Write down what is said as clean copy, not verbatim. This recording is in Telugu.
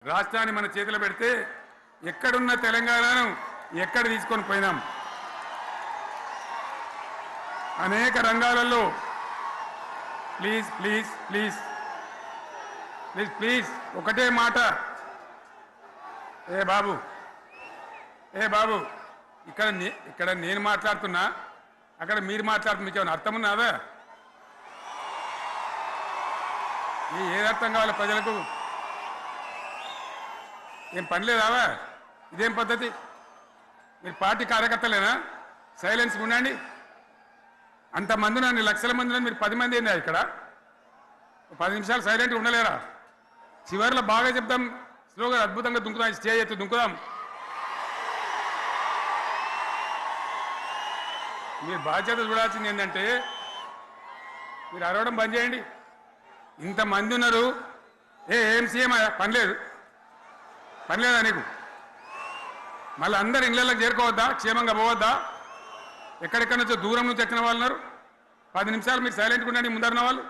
రాష్ట్రాన్ని మన చేతిలో పెడితే ఎక్కడున్న తెలంగాణను ఎక్కడ తీసుకొని పోయినాం. అనేక రంగాలలో please please please please please ఒకటే మాట. ఏ బాబు ఇక్కడ నేను మాట్లాడుతున్నా, అక్కడ మీరు మాట్లాడుతున్నా, మీకు ఏమైనా అర్థం ఉన్నదా? ఏది అర్థం కావాలి ప్రజలకు? ఏం పని లేదావా? ఇదేం పద్ధతి? మీరు పార్టీ కార్యకర్తలేనా? సైలెన్స్ ఉండండి. అంతమంది నన్ను లక్షల మంది మీరు 10 మంది ఏందా ఇక్కడ? 10 నిమిషాలు సైలెంట్గా ఉండలేరా? చివరిలో బాగా చెప్తాం, స్లోగా అద్భుతంగా దుంకుదాం, స్టేజ్ ఎత్తు దుంకుదాం. మీరు బాధ్యత చూడాల్సింది ఏంటంటే మీరు అరవడం బంద్ చేయండి. ఇంతమంది ఉన్నారు, ఏం సీఎం పని లేదా నీకు? మళ్ళీ అందరు ఇళ్ళకి చేరుకోవద్దా? క్షేమంగా పోవద్దా? ఎక్కడెక్కడి నుంచో దూరం నుంచి ఎక్కిన వాళ్ళు ఉన్నారు. 10 నిమిషాలు మీరు సైలెంట్గా ఉండండి ముందరిన వాళ్ళు.